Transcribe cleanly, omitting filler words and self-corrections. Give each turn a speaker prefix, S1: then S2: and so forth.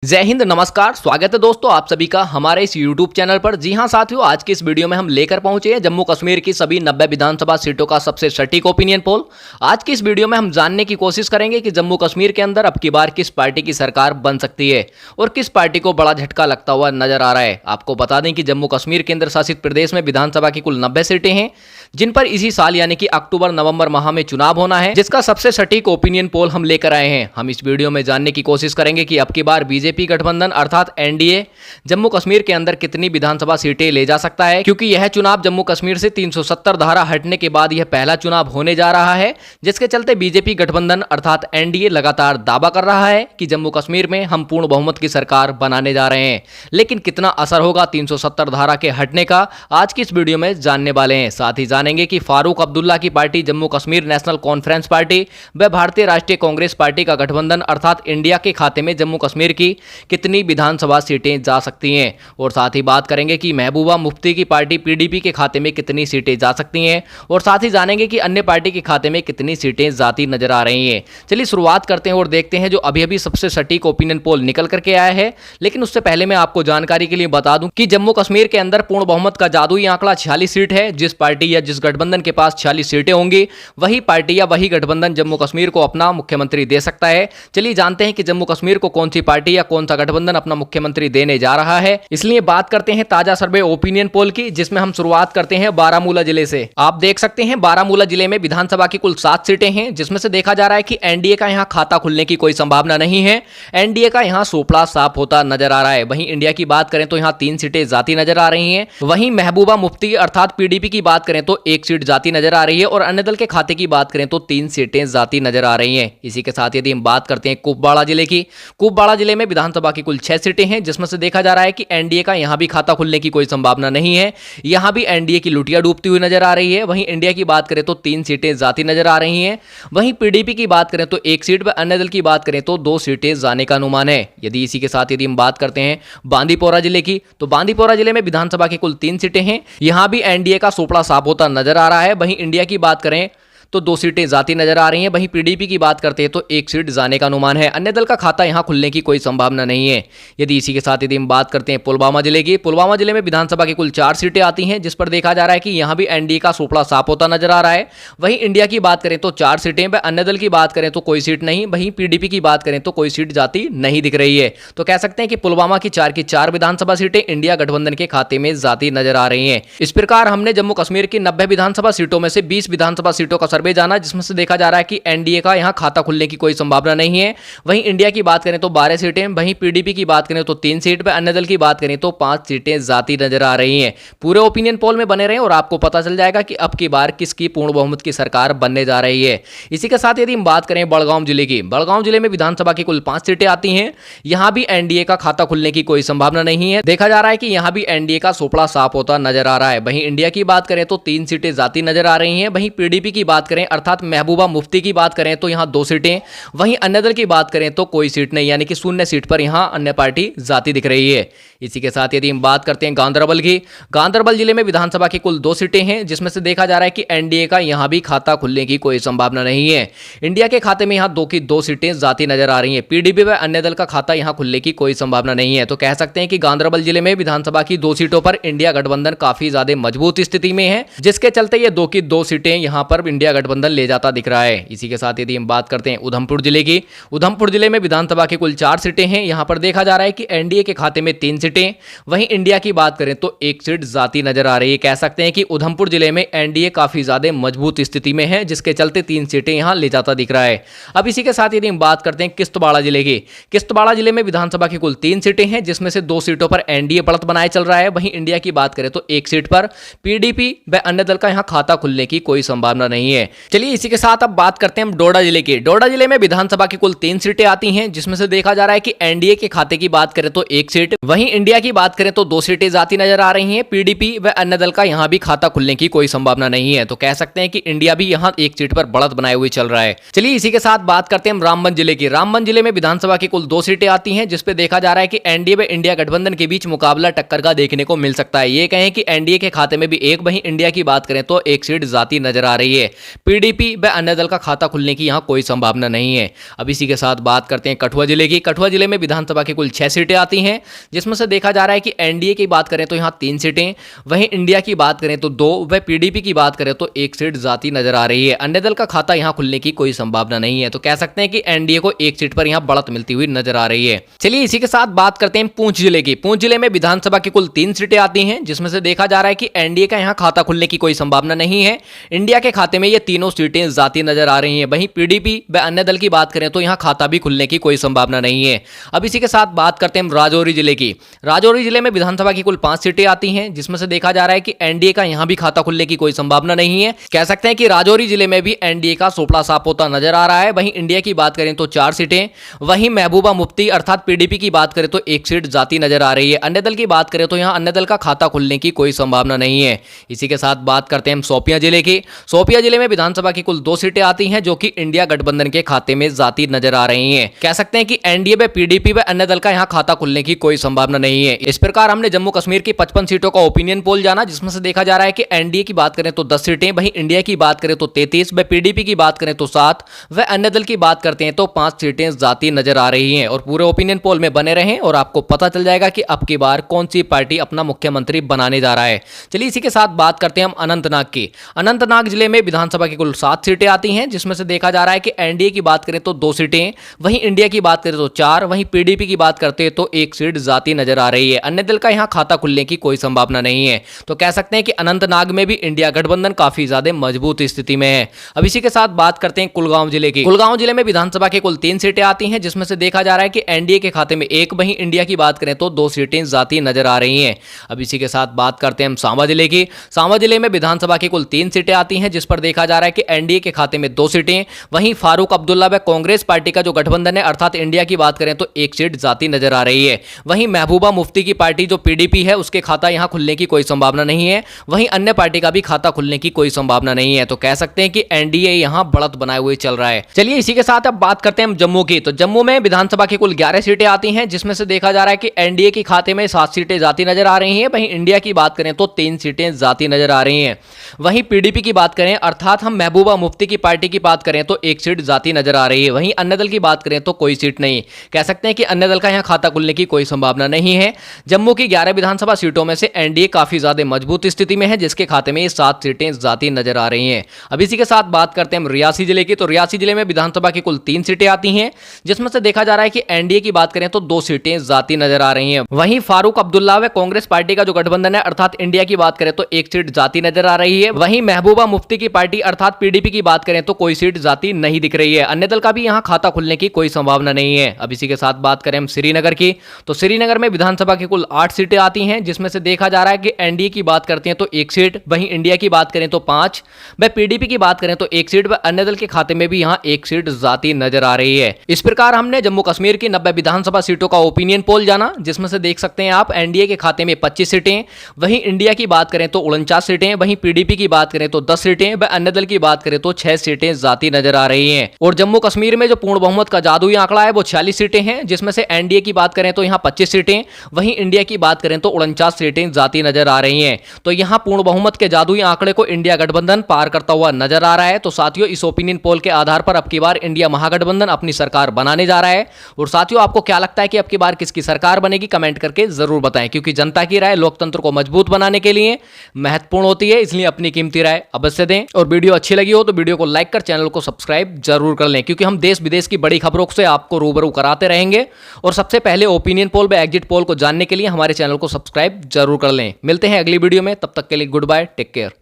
S1: जय हिंद, नमस्कार। स्वागत है दोस्तों आप सभी का हमारे इस YouTube चैनल पर। जी हां साथियों, आज की इस वीडियो में हम लेकर पहुंचे हैं जम्मू कश्मीर की सभी 90 विधानसभा सीटों का सबसे सटीक ओपिनियन पोल। आज की इस वीडियो में हम जानने की कोशिश करेंगे कि जम्मू कश्मीर के अंदर अब की बार किस पार्टी की सरकार बन सकती है और किस पार्टी को बड़ा झटका लगता हुआ नजर आ रहा है। आपको बता दें कि जम्मू कश्मीर केंद्र शासित प्रदेश में विधानसभा की कुल 90 सीटें हैं, जिन पर इसी साल यानी कि अक्टूबर नवंबर माह में चुनाव होना है, जिसका सबसे सटीक ओपिनियन पोल हम लेकर आए हैं। हम इस वीडियो में जानने की कोशिश करेंगे कि अब की बार बीजेपी गठबंधन अर्थात एनडीए जम्मू कश्मीर के अंदर कितनी विधानसभा सीटें ले जा सकता है, क्योंकि यह चुनाव जम्मू कश्मीर से 370 धारा हटने के बाद यह पहला चुनाव होने जा रहा है, जिसके चलते बीजेपी गठबंधन अर्थात एनडीए लगातार दावा कर रहा है कि जम्मू कश्मीर में हम पूर्ण बहुमत की सरकार बनाने जा रहे हैं। लेकिन कितना असर होगा 370 धारा के हटने का, आज की इस वीडियो में जानने वाले हैं। साथ ही जानेंगे कि फारूक अब्दुल्ला की party Jammu Kashmir national conference party व भारतीय राष्ट्रीय कांग्रेस पार्टी का गठबंधन अर्थात इंडिया के खाते में जम्मू कश्मीर की कितनी विधानसभा सीटें जा सकती हैं, और साथ ही बात करेंगे कि महबूबा मुफ्ती की पार्टी पीडीपी के खाते में कितनी सीटें जा सकती हैं, और साथ ही जानेंगे कि अन्य पार्टी के खाते में कितनी सीटें जाती नजर आ रही हैं। चलिए शुरुआत करते हैं और देखते हैं जो अभी अभी सबसे सटीक ओपिनियन पोल निकल करके आया है। लेकिन उससे पहले मैं आपको जानकारी के लिए बता दूं कि जम्मू कश्मीर के अंदर पूर्ण बहुमत का जादुई आंकड़ा 46 सीट है। जिस पार्टी या जिस गठबंधन के पास 46 सीटें होंगी, वही पार्टी या वही गठबंधन जम्मू कश्मीर को अपना मुख्यमंत्री दे सकता है। चलिए जानते हैं कि जम्मू कश्मीर को कौन सी पार्टी या कौन सा गठबंधन अपना मुख्यमंत्री देने जा रहा है। इसलिए बात करते हैं ताजा सर्वे ओपिनियन पोल की, जिसमें हम शुरुआत करते हैं बारामूला जिले से। आप देख सकते हैं बारामूला जिले में विधानसभा की कुल 7 सीटें हैं, जिसमें से देखा जा रहा है कि एनडीए का यहां खाता खुलने की कोई संभावना नहीं है। एनडीए का यहां सोपड़ा साफ होता नजर आ रहा है। वहीं इंडिया की बात करें तो यहां 3 सीटें जाती नजर आ रही हैं। वहीं महबूबा मुफ्ती अर्थात पीडीपी की बात करें तो 1 सीट जाती नजर आ रही है, और अन्य दल के खाते की बात करें तो 3 सीटें जाती नजर आ रही हैं। इसी के साथ यदि हम बात करते हैं कुपवाड़ा जिले की, कुपवाड़ा जिले में विधानसभा की कुल 6 सीटें हैं, जिसमें से देखा जा रहा है कि एनडीए का यहां भी खाता खुलने की कोई संभावना नहीं है। यहां भी एनडीए की लुटिया डूबती हुई नजर आ रही है। वहीं इंडिया की बात करें तो 3 सीटें जाती नजर आ रही हैं। वहीं पीडीपी की बात करें तो 1 सीट व अन्य दल की बात करें तो 2 सीटें जाने का अनुमान है। यदि इसी के साथ यदि हम बात करते हैं बांदीपोरा जिले की, तो बांदीपोरा जिले में विधानसभा की कुल 3 सीटें हैं। यहां भी एनडीए का सोपड़ा साफ होता नजर आ रहा है। वहीं इंडिया की बात करें तो 2 सीटें जाती नजर आ रही हैं। वहीं पीडीपी की बात करते हैं तो 1 सीट जाने का अनुमान है। अन्य दल का खाता यहां खुलने की कोई संभावना नहीं है। यदि इसी के साथ यदि हम बात करते हैं पुलवामा जिले की, पुलवामा जिले में विधानसभा की कुल 4 सीटें आती हैं, जिस पर देखा जा रहा है कि यहां भी एनडीए का सोपड़ा साफ होता नजर आ रहा है। वहीं इंडिया की बात करें तो 4 सीटें व अन्य दल की बात करें तो कोई सीट नहीं। वहीं पीडीपी की बात करें तो कोई सीट जाती नहीं दिख रही है। तो कह सकते हैं कि पुलवामा की 4 विधानसभा सीटें इंडिया गठबंधन के खाते में जाती नजर आ रही हैं। इस प्रकार हमने जम्मू कश्मीर की 90 विधानसभा सीटों में से 20 विधानसभा सीटों का सर्वे जाना, जिसमें से देखा जा रहा है कि एनडीए का यहां खाता खुलने की कोई संभावना नहीं है। वहीं इंडिया की बात करें तो 12 सीटें, वहीं पीडीपी की बात करें तो 3 सीट पे, अन्य दल की बात करें तो 5 सीटें जाती नजर आ रही हैं। पूरे ओपिनियन पोल में बने रहें और आपको पता चल जाएगा कि अब की बार किसकी पूर्ण बहुमत की सरकार बनने जा रही है। इसी के साथ यदि हम बात करें बड़गांव जिले की, बड़गांव जिले में विधानसभा की कुल 5 सीटें आती हैं। यहां भी एनडीए का खाता खुलने की कोई संभावना नहीं है। देखा जा रहा है कि यहां भी एनडीए का सोपड़ा साफ होता नजर आ रहा है। वहीं इंडिया की बात करें तो 3 सीटें जाती नजर आ रही हैं। वहीं पीडीपी की बात करें अर्थात महबूबा मुफ्ती की बात करें तो यहां 2 सीटें। वहीं अन्य दल की बात करें तो कोई सीट नहीं, यानी कि 0 सीट पर यहां अन्य पार्टी जाती दिख रही है। इसी के साथ यदि हम बात करते हैं गांदरबल की, गांदरबल जिले में विधानसभा की कुल 2 सीटें हैं, जिसमें से देखा जा रहा है कि एनडीए का यहां भी खाता खुलने की कोई संभावना नहीं है। इंडिया के खाते में यहां 2 की 2 सीटें जाती नजर आ रही हैं। पीडीपी व अन्य दल का खाता यहां खुलने की कोई संभावना नहीं है। तो कह सकते हैं कि गांदरबल जिले में विधानसभा की 2 सीटों पर इंडिया गठबंधन काफी ज्यादा मजबूत स्थिति में है, जिसके चलते ये 2 की 2 सीटें यहां पर इंडिया गठबंधन ले जाता दिख रहा है। इसी के साथ यदि हम बात करते हैं उधमपुर जिले की, उधमपुर जिले में विधानसभा की कुल 4 सीटें हैं। यहां पर देखा जा रहा है कि एनडीए के खाते में 3 सीटें, वहीं इंडिया की बात करें तो 1 सीट जाती नजर आ रही है। कह सकते हैं कि उधमपुर जिले में एनडीए काफी ज्यादा मजबूत स्थिति में है, जिसके चलते 3 सीटें यहां ले जाता दिख रहा है। अब इसी के साथ यदि हम बात करते हैं किश्तवाड़ा जिले की, किश्तवाड़ा जिले में विधानसभा की कुल 3 सीटें हैं, जिसमें से 2 सीटों पर एनडीए बढ़त बनाए चल रहा है। वहीं इंडिया की बात करें तो 1 सीट पर पीडीपी व अन्य दल का यहां खाता खुलने की कोई संभावना नहीं है। चलिए इसी के साथ अब बात करते हैं डोडा जिले की। डोडा जिले में विधानसभा की कुल 3 सीटें आती हैं, जिसमें से देखा जा रहा है कि एनडीए के खाते की बात करें तो 1 सीट, वहीं इंडिया की बात करें तो 2 सीटें जाती नजर आ रही हैं। पीडीपी व अन्य दल का यहां भी खाता खुलने की कोई संभावना नहीं है। तो कह सकते हैं कि इंडिया भी यहां 1 सीट पर बढ़त बनाए हुए चल रहा है। चलिए इसी के साथ बात करते हैं रामबन जिले की। रामबन जिले में विधानसभा की कुल 2 सीटें आती हैं, जिसपे देखा जा रहा है कि एनडीए व इंडिया गठबंधन के बीच मुकाबला टक्कर का देखने को मिल सकता है। ये कहें कि एनडीए के खाते में भी 1, वहीं इंडिया की बात करें तो 1 सीट जाती नजर आ रही है। पीडीपी व अन्य दल का खाता खुलने की यहाँ कोई संभावना नहीं है। अब इसी के साथ बात करते हैं कठुआ जिले की। कठुआ जिले में विधानसभा की कुल 6 सीटें आती हैं, जिसमें से देखा जा रहा है कि एनडीए की बात करें तो यहाँ 3 सीटें, वहीं इंडिया की बात करें तो 2, व पीडीपी की बात करें तो 1 सीट जाती नजर आ रही है। अन्य दल का खाता यहाँ खुलने की कोई संभावना नहीं है, तो कह सकते हैं कि एनडीए को 1 सीट पर यहाँ बढ़त मिलती हुई नजर आ रही है। चलिए इसी के साथ बात करते हैं पूंछ जिले की। पूंछ जिले में विधानसभा की कुल 3 सीटें आती हैं, जिसमें से देखा जा रहा है कि एनडीए का यहाँ खाता खुलने की कोई संभावना नहीं है। इंडिया के खाते में ये तीनों सीटें जाती नजर आ रही हैं। वहीं पीडीपी व अन्य दल की बात करें तो यहाँ खाता भी खुलने की कोई संभावना नहीं है। अब इसी के साथ बात करते हैं राजौरी जिले की। राजौरी जिले में विधानसभा की कुल 5 सीटें आती हैं, जिसमें से देखा जा रहा है कि एनडीए का यहाँ भी खाता खुलने की कोई संभावना नहीं है। कह सकते हैं कि राजौरी जिले में भी एनडीए का सोपड़ा साफ होता नजर आ रहा है। वहीं इंडिया की बात करें तो 4 सीटें, वहीं महबूबा मुफ्ती अर्थात पीडीपी की बात करें तो 1 सीट जाती नजर आ रही है। अन्य दल की बात करें तो यहाँ अन्य दल का खाता खुलने की कोई संभावना नहीं है। इसी के साथ बात करते हैं शोपियां जिले की। शोपियां जिले में विधानसभा की कुल 2 सीटें आती हैं, जो कि इंडिया गठबंधन के खाते में जाती नजर आ रही हैं। कह सकते हैं कि एनडीए व पीडीपी व अन्य दल का यहाँ खाता खुलने की कोई संभावना नहीं है। इस प्रकार हमने जम्मू कश्मीर की 55 सीटों का ओपिनियन पोल जाना, जिसमें से देखा जा रहा है कि एनडीए की बात करें तो 10 सीटें, वहीं इंडिया की बात करें तो 33, व पीडीपी की बात करें तो 7, व अन्य दल की बात करते हैं तो 5 सीटें जाती नजर आ रही हैं। और पूरे ओपिनियन पोल में बने रहें और आपको पता चल जाएगा कि अब की बार कौन सी पार्टी अपना मुख्यमंत्री बनाने जा रहा है। चलिए इसी के साथ बात करते हैं हम अनंतनाग की। अनंतनाग जिले में विधानसभा की कुल 7 सीटें आती हैं, जिसमें से देखा जा रहा है कि एनडीए की बात करें तो 2 सीटें, वहीं इंडिया की बात करें तो 4, वहीं पीडीपी की बात करते हैं तो 1 सीट जाती नजर आ रही है। अन्य दल का यहां खाता खुलने की कोई संभावना नहीं है, तो कह सकते हैं कि अनंतनाग में भी इंडिया गठबंधन काफी ज्यादा मजबूत स्थिति में है। अब इसी के साथ बात करते हैं कुलगांव जिले की। कुलगांव जिले में विधानसभा की कुल 3 सीटें आती हैं, जिसमें से देखा जा रहा है कि एनडीए के खाते में 1, वहीं इंडिया की बात करें तो 2 सीटें जाती नजर आ रही हैं। अब इसी के साथ बात करते हैं हम सांबा जिले की। सांबा जिले में विधानसभा की कुल 3 सीटें आती हैं, जिस पर देखा जा रहा है कि एनडीए के खाते में 2 सीटें, वहीं फारूक अब्दुल्ला व कांग्रेस पार्टी का जो गठबंधन है अर्थात इंडिया की बात करें तो 1 सीट जाती नजर आ रही है। वहीं महबूबा मुफ्ती की पार्टी जो पीडीपी है उसके खाता यहां खुलने की कोई संभावना नहीं है। वहीं अन्य पार्टी का भी खाता खुलने की कोई संभावना नहीं है, तो कह सकते हैं कि एनडीए यहां बढ़त बनाए हुए चल रहा है। चलिए इसी के साथ अब बात करते हैं हम जम्मू की। तो जम्मू में विधानसभा की कुल 11 सीटें आती हैं, जिसमें से देखा जा रहा है कि एनडीए के खाते में 7 सीटें जाती नजर आ रही हैं, वहीं इंडिया की बात करें तो 3 सीटें जाती नजर आ रही हैं। वहीं पीडीपी की बात करें अर्थात हम महबूबा मुफ्ती की पार्टी की बात करें तो 1 सीट जाती नजर आ रही है। वहीं अन्य दल की बात करें तो कोई सीट नहीं। कह सकते हैं कि अन्य दल का यहां खाता खुलने की कोई संभावना नहीं है। जम्मू की 11 विधानसभा सीटों में से एनडीए काफी ज्यादा मजबूत स्थिति में है, जिसके खाते में 7 सीटें जाती नजर आ रही हैं। अब इसी के साथ बात करते हैं हम रियासी जिले की। तो रियासी जिले में विधानसभा की कुल 3 सीटें आती हैं, जिसमें से देखा जा रहा है कि एनडीए की बात करें तो 2 सीटें जाती नजर आ रही हैं। वहीं फारूक अब्दुल्ला व कांग्रेस पार्टी का जो गठबंधन है अर्थात इंडिया की बात करें तो 1 सीट जाती नजर आ रही है। वहीं महबूबा मुफ्ती की पार्टी अर्थात पीडीपी की बात करें तो कोई सीट जाती नहीं दिख रही है। अन्य दल का भी यहां खाता खुलने की कोई संभावना नहीं है। अब इसी के साथ बात करें हम श्रीनगर की। तो श्रीनगर में विधानसभा की कुल 8 सीटें आती हैं, जिसमें से देखा जा रहा है कि एनडीए की बात करते हैं तो 1 सीट, वहीं इंडिया की बात करें तो 5, व पीडीपी की बात करें तो 1 सीट, व अन्य दल के खाते में भी यहां 1 सीट जाती नजर आ रही है। इस प्रकार हमने जम्मू कश्मीर की 90 विधानसभा सीटों का ओपिनियन पोल जाना, जिसमें से देख सकते हैं आप एनडीए के खाते में 25 सीटें, वहीं इंडिया की बात करें तो 49 सीटें, वहीं पीडीपी की बात करें तो 10 सीटें, व अन्य दल की बात करें तो 6 सीटें जाती नजर आ रही हैं। और जम्मू कश्मीर में जो पूर्ण बहुमत का जादुई आंकड़ा है वो 46 सीटें हैं, जिसमें से एनडीए की बात करें तो यहां 25 सीटें, वहीं इंडिया की बात करें तो 49 सीटें जाती नजर आ रही हैं। तो यहां पूर्ण बहुमत के जादुई आंकड़े को इंडिया गठबंधन पार करता हुआ नजर आ रहा है। तो साथियों इस ओपिनियन पोल के आधार पर अब की बार इंडिया महागठबंधन अपनी सरकार बनाने जा रहा है। और साथियों आपको क्या लगता है कि अब की बार किसकी सरकार बनेगी, कमेंट करके जरूर बताएं, क्योंकि जनता की राय लोकतंत्र को मजबूत बनाने के लिए महत्वपूर्ण होती है, इसलिए अपनी कीमती राय अवश्य दें। और वीडियो अच्छी लगी हो तो वीडियो को लाइक कर चैनल को सब्सक्राइब जरूर कर लें, क्योंकि हम देश विदेश की बड़ी खबरों से आपको रूबरू कराते रहेंगे। और सबसे पहले ओपिनियन पोल व एग्जिट पोल को जानने के लिए हमारे चैनल को सब्सक्राइब जरूर कर लें। मिलते हैं अगली वीडियो में, तब तक के लिए गुड बाय, टेक केयर।